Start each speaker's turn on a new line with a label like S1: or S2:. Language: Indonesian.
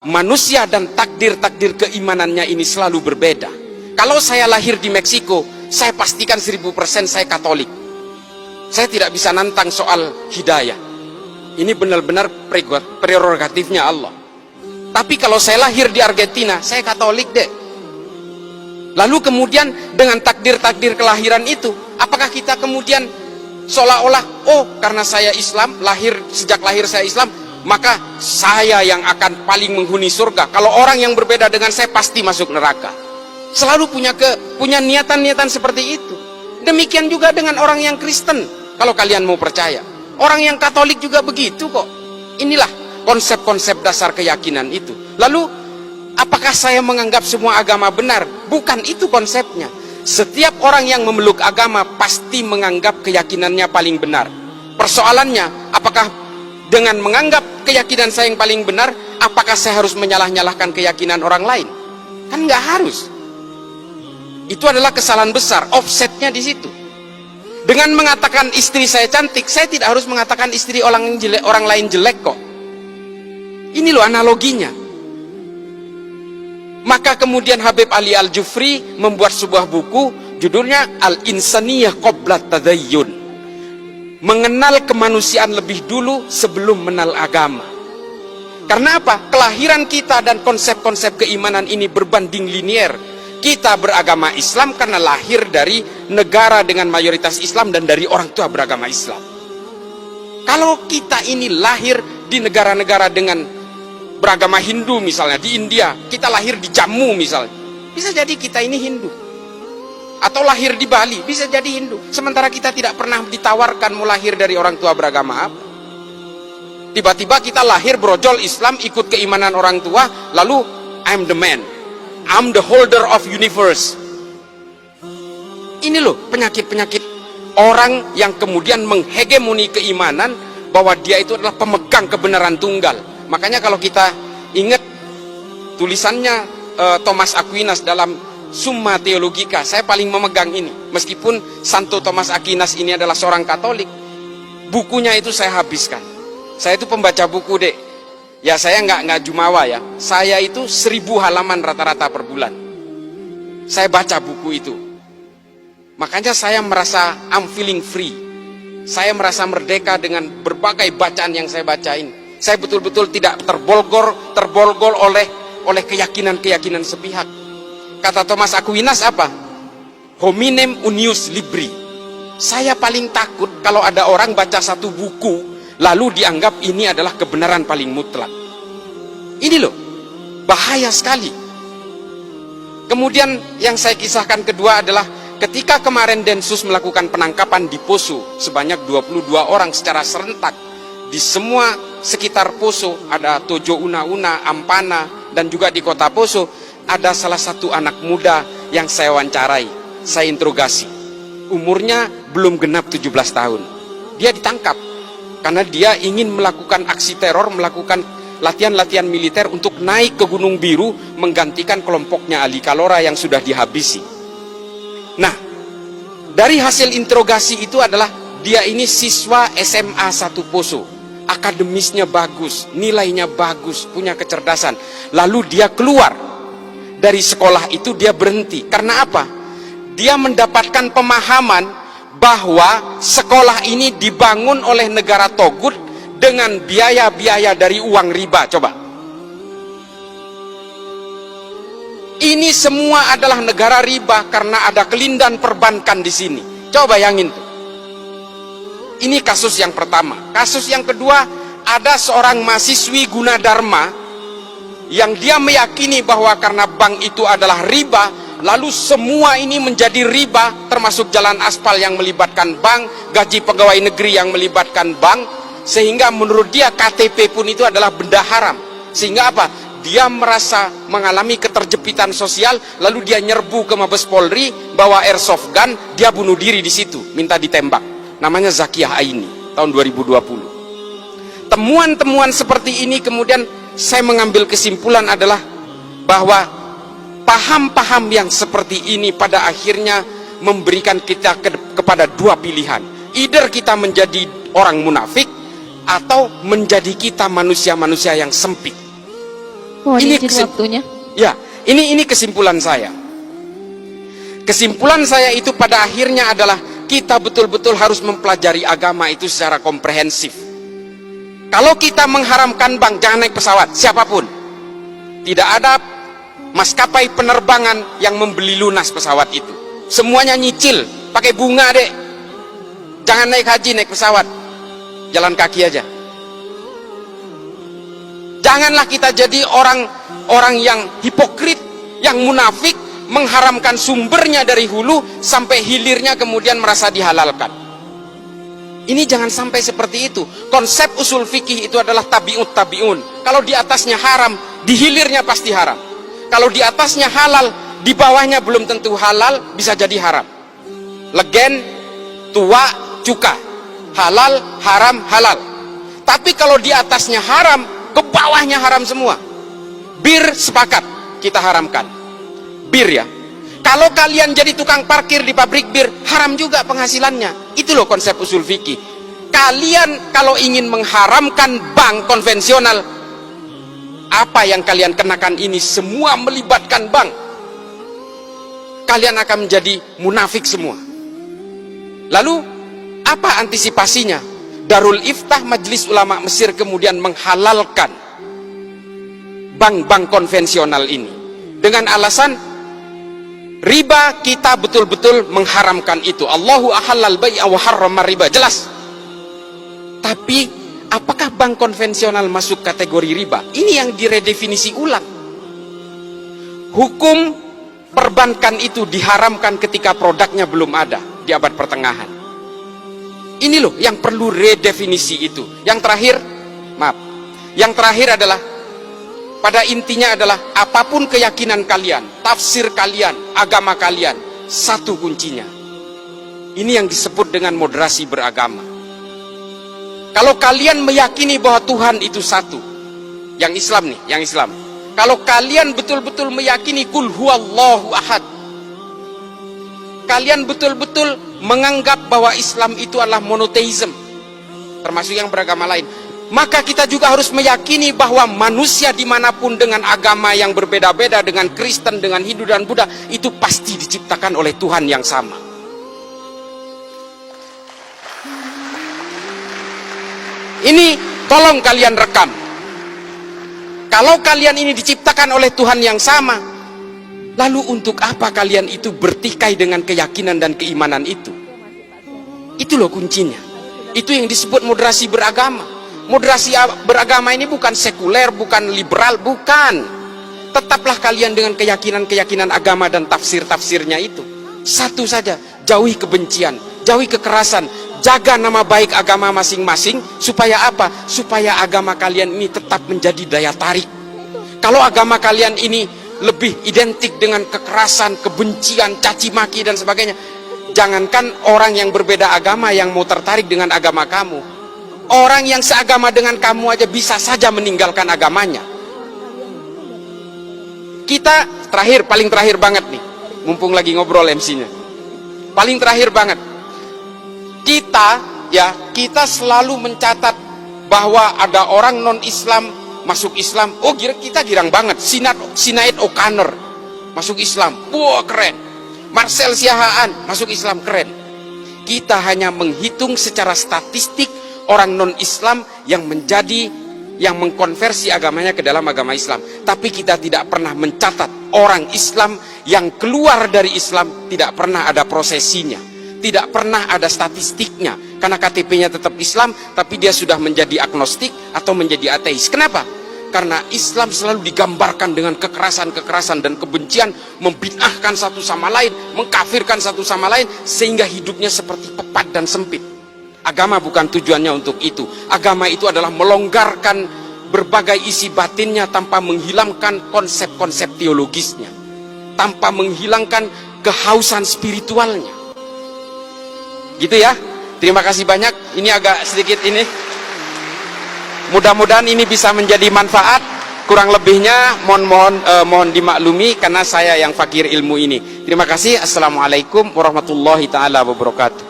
S1: manusia dan takdir-takdir keimanannya ini selalu berbeda. Kalau saya lahir di Meksiko, saya pastikan 1000% saya Katolik. Saya tidak bisa nantang soal hidayah. Ini benar-benar prerogatifnya Allah. Tapi kalau saya lahir di Argentina, saya Katolik deh. Lalu kemudian dengan takdir-takdir kelahiran itu, apakah kita kemudian seolah-olah, oh karena saya Islam, sejak lahir saya Islam, maka saya yang akan paling menghuni surga. Kalau orang yang berbeda dengan saya pasti masuk neraka. Selalu punya niatan-niatan seperti itu. Demikian juga dengan orang yang Kristen, kalau kalian mau percaya. Orang yang Katolik juga begitu kok. Inilah konsep-konsep dasar keyakinan itu. Lalu, apakah saya menganggap semua agama benar? Bukan itu konsepnya. Setiap orang yang memeluk agama pasti menganggap keyakinannya paling benar. Persoalannya, apakah dengan menganggap keyakinan saya yang paling benar, apakah saya harus menyalah-nyalahkan keyakinan orang lain? Kan nggak harus. Itu adalah kesalahan besar, offsetnya di situ. Dengan mengatakan istri saya cantik, saya tidak harus mengatakan istri orang lain jelek kok. Ini loh analoginya. Maka kemudian Habib Ali Al-Jufri membuat sebuah buku, judulnya Al-Insaniyah Qabla Tadayyun. Mengenal kemanusiaan lebih dulu sebelum mengenal agama. Karena apa? Kelahiran kita dan konsep-konsep keimanan ini berbanding linier. Kita beragama Islam karena lahir dari negara dengan mayoritas Islam dan dari orang tua beragama Islam. Kalau kita ini lahir di negara-negara dengan beragama Hindu misalnya, di India, kita lahir di Jammu misalnya, bisa jadi kita ini Hindu. Atau lahir di Bali, bisa jadi Hindu. Sementara kita tidak pernah ditawarkan mau lahir dari orang tua beragama apa. Tiba-tiba kita lahir brojol Islam, ikut keimanan orang tua, lalu I'm the man, I'm the holder of universe. Ini loh penyakit-penyakit orang yang kemudian menghegemoni keimanan bahwa dia itu adalah pemegang kebenaran tunggal. Makanya kalau kita ingat tulisannya Thomas Aquinas dalam Summa Theologica, saya paling memegang ini. Meskipun Santo Thomas Aquinas ini adalah seorang Katolik, bukunya itu saya habiskan. Saya itu pembaca buku dek. Ya saya nggak jumawa ya. Saya itu 1000 halaman rata-rata per bulan. Saya baca buku itu. Makanya saya merasa I'm feeling free. Saya merasa merdeka dengan berbagai bacaan yang saya bacain. Saya betul-betul tidak terbolgol oleh keyakinan-keyakinan sepihak. Kata Thomas Aquinas apa? Hominem unius libri. Saya paling takut kalau ada orang baca satu buku lalu dianggap ini adalah kebenaran paling mutlak. Ini loh, bahaya sekali. Kemudian yang saya kisahkan kedua adalah ketika kemarin Densus melakukan penangkapan di Poso sebanyak 22 orang secara serentak. Di semua sekitar Poso, ada Tojo Una-Una, Ampana, dan juga di kota Poso, ada salah satu anak muda yang saya wawancarai, saya interogasi. Umurnya belum genap 17 tahun. Dia ditangkap karena dia ingin melakukan aksi teror, melakukan latihan-latihan militer untuk naik ke Gunung Biru menggantikan kelompoknya Ali Kalora yang sudah dihabisi. Nah, dari hasil interogasi itu adalah dia ini siswa SMA 1 Poso. Akademisnya bagus, nilainya bagus, punya kecerdasan. Lalu dia keluar dari sekolah itu, dia berhenti. Karena apa? Dia mendapatkan pemahaman bahwa sekolah ini dibangun oleh negara Togut dengan biaya-biaya dari uang riba. Coba, ini semua adalah negara riba karena ada kelindan perbankan di sini. Coba bayangin tuh. Ini kasus yang pertama. Kasus yang kedua, ada seorang mahasiswi Gunadarma yang dia meyakini bahwa karena bank itu adalah riba, lalu semua ini menjadi riba, termasuk jalan aspal yang melibatkan bank, gaji pegawai negeri yang melibatkan bank, sehingga menurut dia KTP pun itu adalah benda haram. Sehingga apa? Dia merasa mengalami keterjepitan sosial, lalu dia nyerbu ke Mabes Polri, bawa airsoft gun, dia bunuh diri di situ, minta ditembak. Namanya Zakiyah Aini, tahun 2020. Temuan-temuan seperti ini kemudian saya mengambil kesimpulan adalah bahwa paham-paham yang seperti ini pada akhirnya memberikan kita kepada dua pilihan. Either kita menjadi orang munafik atau menjadi kita manusia-manusia yang sempit.
S2: Mohon izin waktunya.
S1: Ya, ini kesimpulan saya. Kesimpulan saya itu pada akhirnya adalah kita betul-betul harus mempelajari agama itu secara komprehensif. Kalau kita mengharamkan bank, jangan naik pesawat, siapapun. Tidak ada maskapai penerbangan yang membeli lunas pesawat itu. Semuanya nyicil, pakai bunga dek. Jangan naik haji, naik pesawat. Jalan kaki aja. Janganlah kita jadi orang yang hipokrit, yang munafik, mengharamkan sumbernya dari hulu sampai hilirnya kemudian merasa dihalalkan. Ini jangan sampai seperti itu. Konsep usul fikih itu adalah tabi'ut tabi'un. Kalau di atasnya haram, di hilirnya pasti haram. Kalau di atasnya halal, di bawahnya belum tentu halal, bisa jadi haram. Legen, tua, cuka. Halal, haram, halal. Tapi kalau di atasnya haram, ke bawahnya haram semua. Bir sepakat kita haramkan. Bir ya. Kalau kalian jadi tukang parkir di pabrik bir, haram juga penghasilannya. Itu loh konsep usul fikih. Kalian kalau ingin mengharamkan bank konvensional, apa yang kalian kenakan ini semua melibatkan bank. Kalian akan menjadi munafik semua. Lalu apa antisipasinya? Darul Iftah Majelis Ulama Mesir kemudian menghalalkan bank-bank konvensional ini dengan alasan riba. Kita betul-betul mengharamkan itu. Allahu ahallal bai'a wa harrama riba, jelas. Tapi apakah bank konvensional masuk kategori riba? Ini yang diredefinisi ulang. Hukum perbankan itu diharamkan ketika produknya belum ada di abad pertengahan. Ini loh yang perlu redefinisi itu. Yang terakhir, maaf, yang terakhir adalah pada intinya adalah apapun keyakinan kalian, tafsir kalian, agama kalian, satu kuncinya. Ini yang disebut dengan moderasi beragama. Kalau kalian meyakini bahwa Tuhan itu satu, yang Islam nih, yang Islam. Kalau kalian betul-betul meyakini kul huwallahu ahad, kalian betul-betul menganggap bahwa Islam itu adalah monoteism, termasuk yang beragama lain, maka kita juga harus meyakini bahwa manusia dimanapun dengan agama yang berbeda-beda, dengan Kristen, dengan Hindu dan Buddha, itu pasti diciptakan oleh Tuhan yang sama. Ini tolong kalian rekam. Kalau kalian ini diciptakan oleh Tuhan yang sama, lalu untuk apa kalian itu bertikai dengan keyakinan dan keimanan itu? Itu loh kuncinya. Itu yang disebut moderasi beragama. Moderasi beragama ini bukan sekuler, bukan liberal, bukan. Tetaplah kalian dengan keyakinan-keyakinan agama dan tafsir-tafsirnya itu. Satu saja, jauhi kebencian, jauhi kekerasan, jaga nama baik agama masing-masing. Supaya apa? Supaya agama kalian ini tetap menjadi daya tarik. Kalau agama kalian ini lebih identik dengan kekerasan, kebencian, caci maki dan sebagainya, jangankan orang yang berbeda agama yang mau tertarik dengan agama kamu, orang yang seagama dengan kamu aja bisa saja meninggalkan agamanya. Kita terakhir, paling terakhir banget nih, mumpung lagi ngobrol MC-nya, paling terakhir banget, kita selalu mencatat bahwa ada orang non-Islam masuk Islam. Oh, kita girang banget. Sinead O'Connor masuk Islam, wah keren. Marcel Siahaan masuk Islam, keren. Kita hanya menghitung secara statistik orang non-Islam yang mengkonversi agamanya ke dalam agama Islam. Tapi kita tidak pernah mencatat orang Islam yang keluar dari Islam, tidak pernah ada prosesinya, tidak pernah ada statistiknya. Karena KTP-nya tetap Islam, tapi dia sudah menjadi agnostik atau menjadi ateis. Kenapa? Karena Islam selalu digambarkan dengan kekerasan-kekerasan dan kebencian, membid'ahkan satu sama lain, mengkafirkan satu sama lain, sehingga hidupnya seperti pepat dan sempit. Agama bukan tujuannya untuk itu. Agama itu adalah melonggarkan berbagai isi batinnya tanpa menghilangkan konsep-konsep teologisnya, tanpa menghilangkan kehausan spiritualnya. Gitu ya. Terima kasih banyak. Ini agak sedikit ini. Mudah-mudahan ini bisa menjadi manfaat. Kurang lebihnya mohon dimaklumi karena saya yang fakir ilmu ini. Terima kasih. Assalamualaikum warahmatullahi taala wabarakatuh.